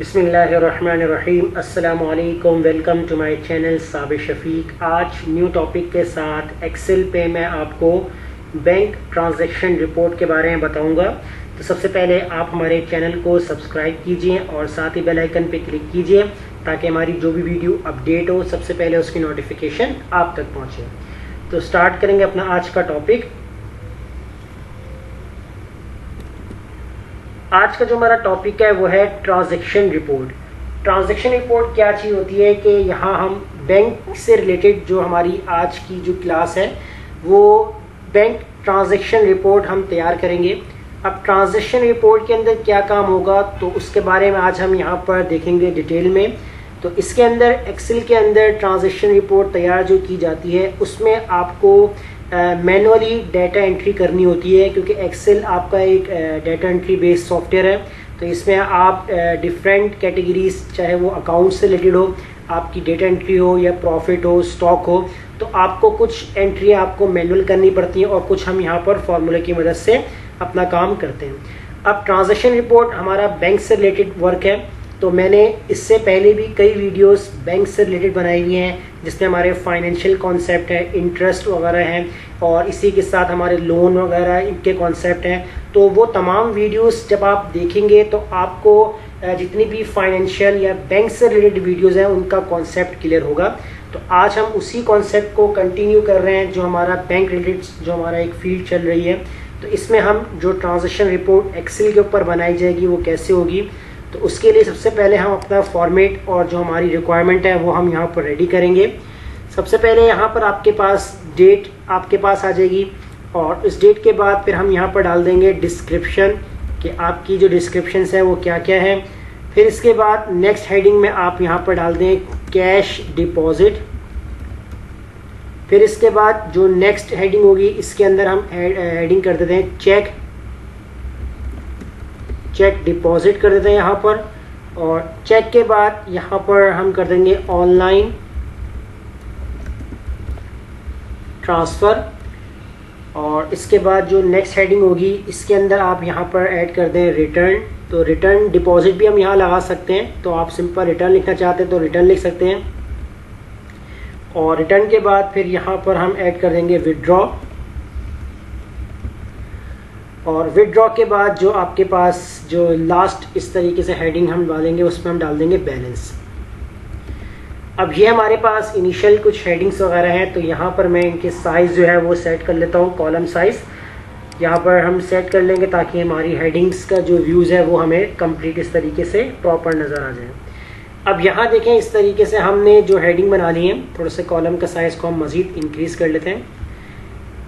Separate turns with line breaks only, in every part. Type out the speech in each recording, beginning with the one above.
बिस्मिल्लाहिर्रहमानिर्रहीम। अस्सलामु अलैकुम। Welcome to my channel Sabir Shafiq. आज न्यू टॉपिक के साथ एक्सेल पे मैं आपको बैंक ट्रांजैक्शन रिपोर्ट के बारे में बताऊंगा। तो सबसे पहले आप हमारे चैनल को सब्सक्राइब कीजिए और साथ ही बेल आइकन पे क्लिक कीजिए ताकि हमारी जो भी वीडियो अपडेट हो सबसे पहले उसकी नोटिफिकेशन आप तक पहुँचे। तो स्टार्ट करेंगे अपना आज का टॉपिक। आज का जो हमारा टॉपिक है वो है ट्रांजैक्शन रिपोर्ट। ट्रांजैक्शन रिपोर्ट क्या चीज़ होती है कि यहाँ हम बैंक से रिलेटेड जो हमारी आज की जो क्लास है वो बैंक ट्रांजैक्शन रिपोर्ट हम तैयार करेंगे। अब ट्रांजैक्शन रिपोर्ट के अंदर क्या काम होगा तो उसके बारे में आज हम यहाँ पर देखेंगे डिटेल में। तो इसके अंदर एक्सेल के अंदर ट्रांजैक्शन रिपोर्ट तैयार जो की जाती है उसमें आपको मैनुअली डाटा एंट्री करनी होती है, क्योंकि एक्सेल आपका एक डाटा एंट्री बेस्ड सॉफ्टवेयर है। तो इसमें आप डिफरेंट कैटेगरीज, चाहे वो अकाउंट से रिलेटेड हो, आपकी डेटा एंट्री हो या प्रॉफिट हो, स्टॉक हो, तो आपको कुछ एंट्री आपको मैनुअल करनी पड़ती हैं और कुछ हम यहाँ पर फॉर्मूले की मदद से अपना काम करते हैं। अब ट्रांजैक्शन रिपोर्ट हमारा बैंक से रिलेटेड वर्क है। तो मैंने इससे पहले भी कई वीडियोस बैंक से रिलेटेड बनाई हुई हैं जिसमें हमारे फाइनेंशियल कॉन्सेप्ट है, इंटरेस्ट वगैरह हैं और इसी के साथ हमारे लोन वगैरह इनके कॉन्सेप्ट हैं। तो वो तमाम वीडियोस जब आप देखेंगे तो आपको जितनी भी फाइनेंशियल या बैंक से रिलेटेड वीडियोस हैं उनका कॉन्सेप्ट क्लियर होगा। तो आज हम उसी कॉन्सेप्ट को कंटिन्यू कर रहे हैं जो हमारा बैंक रिलेटेड जो हमारा एक फील्ड चल रही है। तो इसमें हम जो ट्रांजैक्शन रिपोर्ट एक्सेल के ऊपर बनाई जाएगी वो कैसे होगी, तो उसके लिए सबसे पहले हम अपना फॉर्मेट और जो हमारी रिक्वायरमेंट है वो हम यहाँ पर रेडी करेंगे। सबसे पहले यहाँ पर आपके पास डेट आपके पास आ जाएगी और इस डेट के बाद फिर हम यहाँ पर डाल देंगे डिस्क्रिप्शन कि आपकी जो डिस्क्रिप्शन है वो क्या क्या है। फिर इसके बाद नेक्स्ट हेडिंग में आप यहाँ पर डाल दें कैश डिपॉजिट। फिर इसके बाद जो नेक्स्ट हेडिंग होगी इसके अंदर हम हेडिंग कर देते हैं चेक डिपॉजिट कर देते हैं यहाँ पर। और चेक के बाद यहाँ पर हम कर देंगे ऑनलाइन ट्रांसफ़र। और इसके बाद जो नेक्स्ट हेडिंग होगी इसके अंदर आप यहाँ पर ऐड कर दें रिटर्न। तो रिटर्न डिपॉजिट भी हम यहाँ लगा सकते हैं, तो आप सिंपल रिटर्न लिखना चाहते हैं तो रिटर्न लिख सकते हैं। और रिटर्न के बाद फिर यहाँ पर हम ऐड कर देंगे विड्रॉ। और विड्रॉ के बाद जो आपके पास जो लास्ट इस तरीके से हेडिंग हम डालेंगे उसमें हम डाल देंगे बैलेंस। अब ये हमारे पास इनिशियल कुछ हेडिंग्स वगैरह हैं, तो यहाँ पर मैं इनके साइज़ जो है वो सेट कर लेता हूँ। कॉलम साइज़ यहाँ पर हम सेट कर लेंगे ताकि हमारी हेडिंग्स का जो व्यूज़ है वो हमें कंप्लीट इस तरीके से प्रॉपर नज़र आ जाए। अब यहाँ देखें इस तरीके से हमने जो हेडिंग बना ली है, थोड़ा सा कॉलम का साइज़ को हम मज़ीद इंक्रीज़ कर लेते हैं।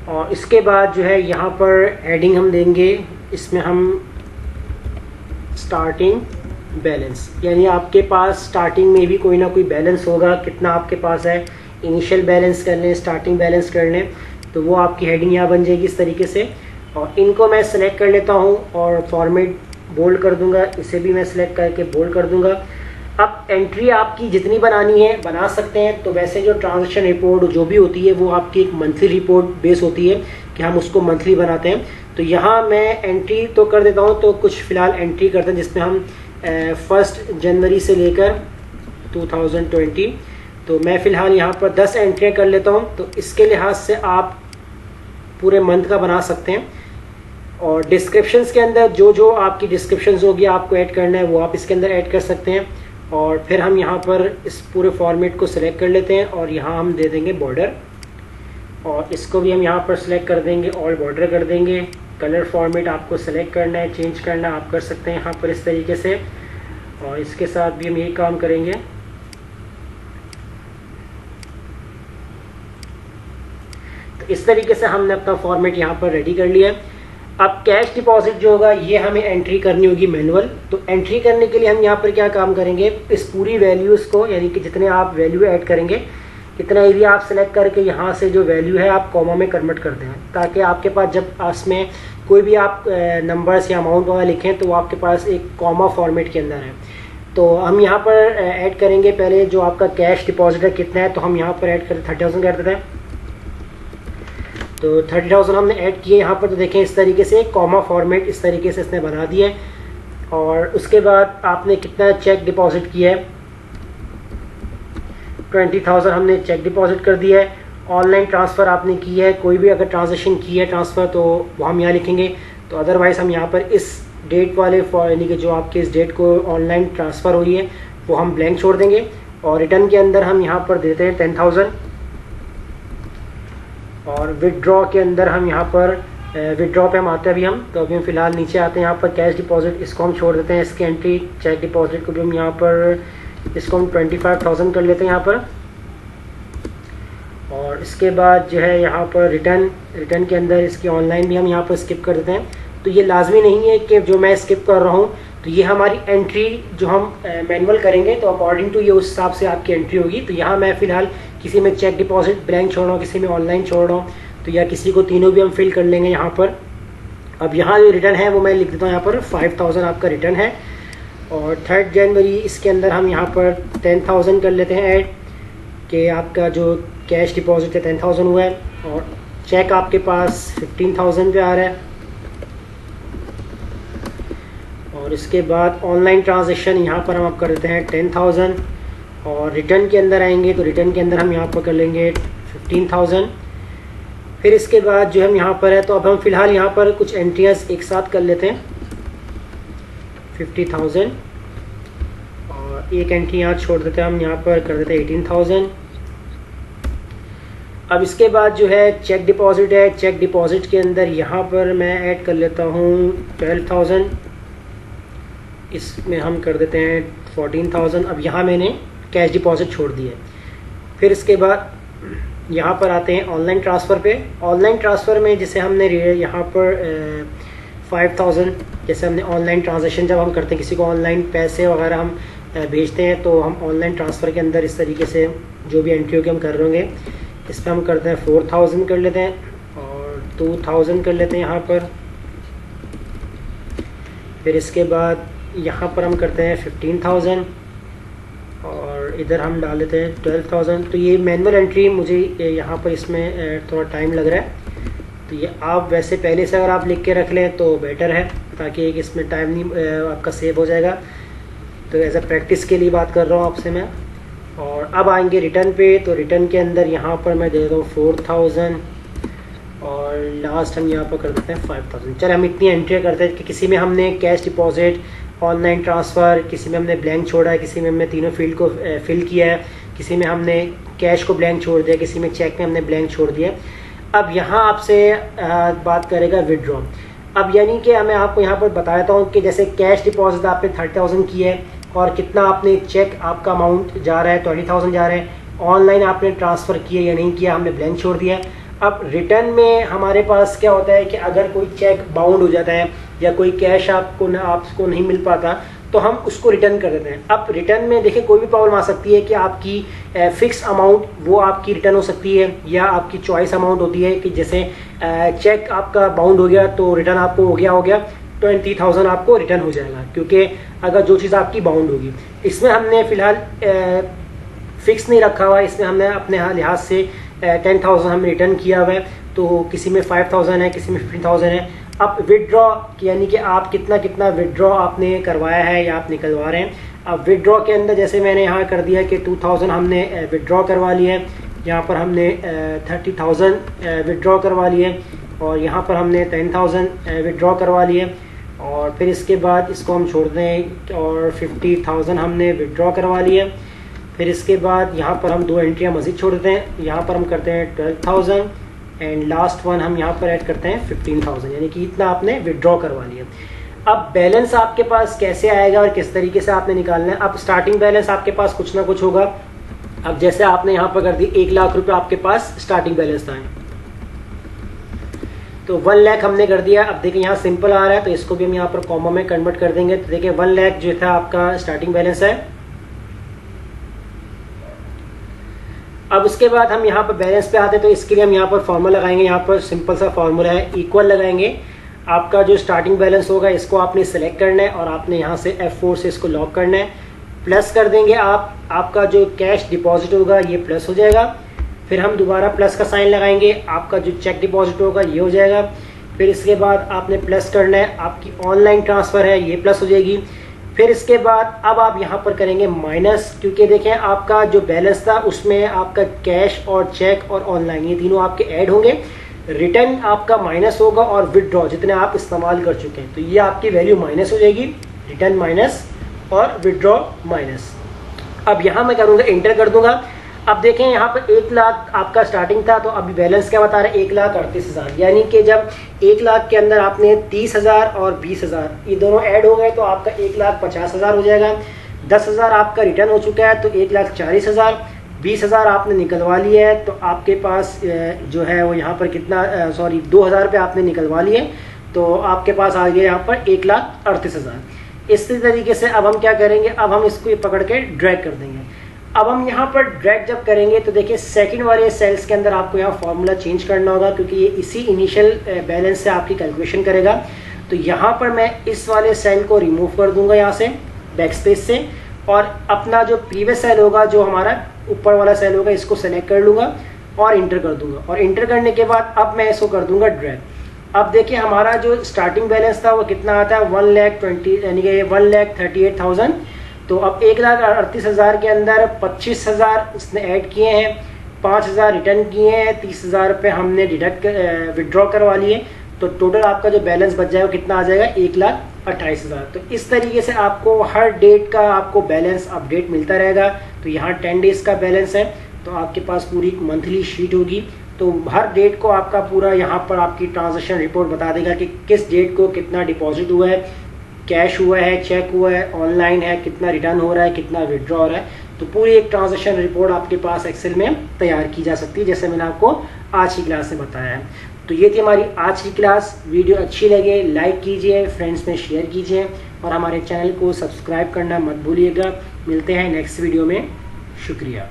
और इसके बाद जो है यहाँ पर हेडिंग हम देंगे, इसमें हम स्टार्टिंग बैलेंस, यानी आपके पास स्टार्टिंग में भी कोई ना कोई बैलेंस होगा, कितना आपके पास है, इनिशियल बैलेंस कर लें, स्टार्टिंग बैलेंस कर लें, तो वो आपकी हेडिंग यहाँ बन जाएगी इस तरीके से। और इनको मैं सेलेक्ट कर लेता हूँ और फॉर्मेट बोल्ड कर दूँगा, इसे भी मैं सेलेक्ट करके बोल्ड कर दूँगा। अब एंट्री आपकी जितनी बनानी है बना सकते हैं। तो वैसे जो ट्रांजैक्शन रिपोर्ट जो भी होती है वो आपकी एक मंथली रिपोर्ट बेस होती है कि हम उसको मंथली बनाते हैं। तो यहाँ मैं एंट्री तो कर देता हूँ, तो कुछ फ़िलहाल एंट्री करते हैं जिसमें हम 1 जनवरी से लेकर 2020, तो मैं फ़िलहाल यहाँ पर 10 एंट्रियाँ कर लेता हूँ। तो इसके लिहाज से आप पूरे मंथ का बना सकते हैं। और डिस्क्रिप्शंस के अंदर जो जो आपकी डिस्क्रिप्शंस होगी आपको ऐड करना है वो आप इसके अंदर ऐड कर सकते हैं। और फिर हम यहाँ पर इस पूरे फॉर्मेट को सिलेक्ट कर लेते हैं और यहाँ हम दे देंगे बॉर्डर, और इसको भी हम यहाँ पर सिलेक्ट कर देंगे, ऑल बॉर्डर कर देंगे। कलर फॉर्मेट आपको सिलेक्ट करना है, चेंज करना आप कर सकते हैं यहाँ पर इस तरीके से। और इसके साथ भी हम यही काम करेंगे। तो इस तरीके से हमने अपना फॉर्मेट यहाँ पर रेडी कर लिया है। अब कैश डिपॉजिट जो होगा ये हमें एंट्री करनी होगी मैनुअल। तो एंट्री करने के लिए हम यहाँ पर क्या काम करेंगे, इस पूरी वैल्यूज़ को, यानी कि जितने आप वैल्यू ऐड करेंगे इतना एरिया आप सेलेक्ट करके यहाँ से जो वैल्यू है आप कॉमा में कन्वर्ट कर दें, ताकि आपके पास जब इसमें कोई भी आप नंबर्स या अमाउंट वगैरह लिखें तो वो आपके पास एक कॉमा फॉर्मेट के अंदर है। तो हम यहाँ पर ऐड करेंगे पहले जो आपका कैश डिपॉजिट है कितना है, तो हम यहाँ पर ऐड करें 30,000 कर देते हैं। तो 30,000 हमने ऐड किए यहाँ पर। तो देखें इस तरीके से कॉमा फॉर्मेट इस तरीके से इसने बना दिया है। और उसके बाद आपने कितना चेक डिपॉजिट किया है, 20,000 हमने चेक डिपॉजिट कर दिया है। ऑनलाइन ट्रांसफ़र आपने की है, कोई भी अगर ट्रांजेक्शन की है ट्रांसफ़र तो वो हम यहाँ लिखेंगे। तो अदरवाइज़ हम यहाँ पर इस डेट वाले यानी कि जो आपके इस डेट को ऑनलाइन ट्रांसफ़र हुई है वो हम ब्लैंक छोड़ देंगे। और रिटर्न के अंदर हम यहाँ पर देते हैं 10,000। और विदड्रॉ के अंदर हम यहाँ पर विदड्रॉ पे हम आते हैं अभी तो अभी हम फ़िलहाल नीचे आते हैं। यहाँ पर कैश डिपॉजिट इसको हम छोड़ देते हैं, इसकी एंट्री चेक डिपॉजिट को भी हम यहाँ पर इसको हम 25,000 कर लेते हैं यहाँ पर। और इसके बाद जो है यहाँ पर रिटर्न के अंदर इसकी ऑनलाइन भी हम यहाँ पर स्किप कर देते हैं। तो ये लाजमी नहीं है कि जो मैं स्किप कर रहा हूँ तो ये हमारी एंट्री जो हम मैनुअल करेंगे तो अकॉर्डिंग टू ये उस हिसाब से आपकी एंट्री होगी। तो यहाँ मैं फ़िलहाल किसी में चेक डिपॉजिट ब्लैंक छोड़ रहा हूँ, किसी में ऑनलाइन छोड़ रहा हूँ, तो या किसी को तीनों भी हम फिल कर लेंगे यहाँ पर। अब यहाँ जो रिटर्न है वो मैं लिख देता हूँ यहाँ पर 5,000 आपका रिटर्न है। और 3 जनवरी इसके अंदर हम यहाँ पर 10,000 कर लेते हैं ऐड, कि आपका जो कैश डिपॉजिट है 10,000 हुआ है और चेक आपके पास 15,000 पे आ रहा है। और इसके बाद ऑनलाइन ट्रांजेक्शन यहाँ पर हम आप कर देते हैं 10,000। और रिटर्न के अंदर आएंगे तो रिटर्न के अंदर हम यहाँ पर कर लेंगे 15,000। फिर इसके बाद जो हम यहाँ पर है तो अब हम फ़िलहाल यहाँ पर कुछ एंट्रियाँ एक साथ कर लेते हैं 50,000 और एक एंट्री यहाँ छोड़ देते हैं, हम यहाँ पर कर देते हैं 18,000। अब इसके बाद जो है चेक डिपॉजिट है, चेक डिपॉजिट के अंदर यहाँ पर मैं ऐड कर लेता हूँ 12,000, इसमें हम कर देते हैं 14,000। अब यहाँ मैंने कैश डिपॉजिट छोड़ दिया है। फिर इसके बाद यहाँ पर आते हैं ऑनलाइन ट्रांसफ़र पे। ऑनलाइन ट्रांसफ़र में जैसे हमने यहाँ पर 5,000 जैसे हमने ऑनलाइन ट्रांजेक्शन जब हम करते हैं किसी को ऑनलाइन पैसे वगैरह हम भेजते हैं तो हम ऑनलाइन ट्रांसफ़र के अंदर इस तरीके से जो भी एंट्री होगी हम कर रहे होंगे। इस पर हम करते हैं 4,000 कर लेते हैं और 2,000 कर लेते हैं यहाँ पर। फिर इसके बाद यहाँ पर हम करते हैं 15,000 और इधर हम डाल देते हैं 12,000। तो ये मैनुअल एंट्री मुझे यहाँ पर इसमें थोड़ा टाइम लग रहा है, तो ये आप वैसे पहले से अगर आप लिख के रख लें तो बेटर है, ताकि इसमें टाइम नहीं आपका सेव हो जाएगा। तो एज अ प्रैक्टिस के लिए बात कर रहा हूँ आपसे मैं। और अब आएंगे रिटर्न पे, तो रिटर्न के अंदर यहाँ पर मैं दे देता हूँ 4,000 और लास्ट हम यहाँ पर कर देते हैं 5,000। चल हम इतनी एंट्री करते हैं कि किसी में हमने कैश डिपॉजिट, ऑनलाइन ट्रांसफ़र, किसी में हमने ब्लैंक छोड़ा है, किसी में हमने तीनों फील्ड को फिल किया है, किसी में हमने कैश को ब्लैंक छोड़ दिया, किसी में चेक में हमने ब्लैंक छोड़ दिया। अब यहाँ आपसे बात करेगा विड्रॉ। अब यानी कि मैं आपको यहाँ पर बताता हूँ कि जैसे कैश डिपॉजिट आपने 30,000 की है और कितना आपने चेक आपका अमाउंट जा रहा है 20,000 जा रहा है, ऑनलाइन आपने ट्रांसफ़र किया या नहीं किया, हमने ब्लैंक छोड़ दिया है। अब रिटर्न में हमारे पास क्या होता है कि अगर कोई चेक बाउंड हो जाता है या कोई कैश आपको नहीं मिल पाता तो हम उसको रिटर्न कर देते हैं। अब रिटर्न में देखिए कोई भी प्रॉब्लम आ सकती है कि आपकी फिक्स अमाउंट वो आपकी रिटर्न हो सकती है या आपकी चॉइस अमाउंट होती है कि जैसे चेक आपका बाउंड हो गया तो रिटर्न आपको हो गया 20,000 आपको रिटर्न हो जाएगा, क्योंकि अगर जो चीज़ आपकी बाउंड होगी। इसमें हमने फ़िलहाल फिक्स नहीं रखा हुआ है, इसमें हमने अपने लिहाज से 10,000 हमने रिटर्न किया हुआ है, तो किसी में 5,000 है, किसी में 15,000 है। अब विड्रॉ यानी कि आप कितना विड्रॉ आपने करवाया है या आप निकलवा रहे हैं। अब विड्रॉ के अंदर जैसे मैंने यहाँ कर दिया कि 2,000 हमने विड्रॉ करवा लिया है, यहाँ पर हमने 30,000 विड्रॉ करवा लिए और यहाँ पर हमने 10,000 विड्रॉ करवा लिए और फिर इसके बाद इसको हम छोड़ दें और 50,000 हमने विड्रॉ करवा लिए। फिर इसके बाद यहाँ पर हम 2 एंट्रियाँ मज़ीद छोड़ देते हैं, यहाँ पर हम करते हैं 12,000 एंड लास्ट वन हम यहाँ पर ऐड करते हैं 15,000, यानी कि इतना आपने विड्रॉ करवा लिया। अब बैलेंस आपके पास कैसे आएगा और किस तरीके से आपने निकालना है। अब स्टार्टिंग बैलेंस आपके पास कुछ ना कुछ होगा। अब जैसे आपने यहाँ पर कर दी 1 लाख रुपये आपके पास स्टार्टिंग बैलेंस था, तो 1 लाख हमने कर दिया। अब देखिए यहाँ सिंपल आ रहा है तो इसको भी हम यहाँ पर कॉमा में कन्वर्ट कर देंगे। तो देखिए 1 लाख जो था आपका स्टार्टिंग बैलेंस है। अब उसके बाद हम यहाँ पर बैलेंस पे आते हैं, तो इसके लिए हम यहाँ पर फॉर्मूला लगाएंगे। यहाँ पर सिंपल सा फॉर्मूला है, इक्वल लगाएंगे। आपका जो स्टार्टिंग बैलेंस होगा इसको आपने सेलेक्ट करना है और आपने यहाँ से F4 से इसको लॉक करना है, प्लस कर देंगे आप। आपका जो कैश डिपॉजिट होगा ये प्लस हो जाएगा। फिर हम दोबारा प्लस का साइन लगाएंगे, आपका जो चेक डिपॉजिट होगा ये हो जाएगा। फिर इसके बाद आपने प्लस करना है, आपकी ऑनलाइन ट्रांसफ़र है ये प्लस हो जाएगी। फिर इसके बाद अब आप यहाँ पर करेंगे माइनस, क्योंकि देखें आपका जो बैलेंस था उसमें आपका कैश और चेक और ऑनलाइन ये तीनों आपके ऐड होंगे, रिटर्न आपका माइनस होगा और विदड्रॉ जितने आप इस्तेमाल कर चुके हैं, तो ये आपकी वैल्यू माइनस हो जाएगी, रिटर्न माइनस और विदड्रॉ माइनस। अब यहाँ मैं करूँगा इंटर कर दूंगा। अब देखें यहाँ पर 1 लाख आपका स्टार्टिंग था, तो अभी बैलेंस क्या बता रहा है 1,38,000, यानी कि जब 1 लाख के अंदर आपने 30,000 और 20,000 ये दोनों ऐड हो गए तो आपका 1,50,000 हो जाएगा। 10,000 आपका रिटर्न हो चुका है तो 1,40,000, 20,000 आपने निकलवा लिया है तो आपके पास जो है वो यहाँ पर कितना 2,000 रुपये आपने निकलवा लिए, तो आपके पास आ गया यहाँ पर 1,38,000। इसी तरीके से अब हम क्या करेंगे, अब हम इसको पकड़ के ड्रैग कर देंगे। अब हम यहाँ पर ड्रैग जब करेंगे तो देखिए सेकंड वाले सेल्स के अंदर आपको यहाँ फॉर्मूला चेंज करना होगा, क्योंकि ये इसी इनिशियल बैलेंस से आपकी कैलकुलेशन करेगा। तो यहाँ पर मैं इस वाले सेल को रिमूव कर दूंगा यहाँ से बैक स्पेस से, और अपना जो प्रीवियस सेल होगा जो हमारा ऊपर वाला सेल होगा इसको सेलेक्ट कर लूँगा और इंटर कर दूंगा। और इंटर करने के बाद अब मैं इसको कर दूंगा ड्रैग। अब देखिए हमारा जो स्टार्टिंग बैलेंस था वो कितना आता है 1,20,000 यानी कि 1,38,000। तो अब 1,38,000 के अंदर 25,000 इसने ऐड किए हैं, 5,000 रिटर्न किए हैं, 30,000 रुपये हमने विड्रॉ करवा लिए, तो टोटल आपका जो बैलेंस बच जाएगा कितना आ जाएगा 1,28,000। तो इस तरीके से आपको हर डेट का आपको बैलेंस अपडेट मिलता रहेगा। तो यहाँ 10 डेज का बैलेंस है तो आपके पास पूरी मंथली शीट होगी, तो हर डेट को आपका पूरा यहाँ पर आपकी ट्रांजैक्शन रिपोर्ट बता देगा कि किस डेट को कितना डिपॉजिट हुआ है, कैश हुआ है, चेक हुआ है, ऑनलाइन है, कितना रिटर्न हो रहा है, कितना विड्रॉ हो रहा है। तो पूरी एक ट्रांजैक्शन रिपोर्ट आपके पास एक्सेल में तैयार की जा सकती है, जैसे मैंने आपको आज की क्लास में बताया है। तो ये थी हमारी आज की क्लास। वीडियो अच्छी लगे लाइक कीजिए, फ्रेंड्स में शेयर कीजिए और हमारे चैनल को सब्सक्राइब करना मत भूलिएगा। मिलते हैं नेक्स्ट वीडियो में, शुक्रिया।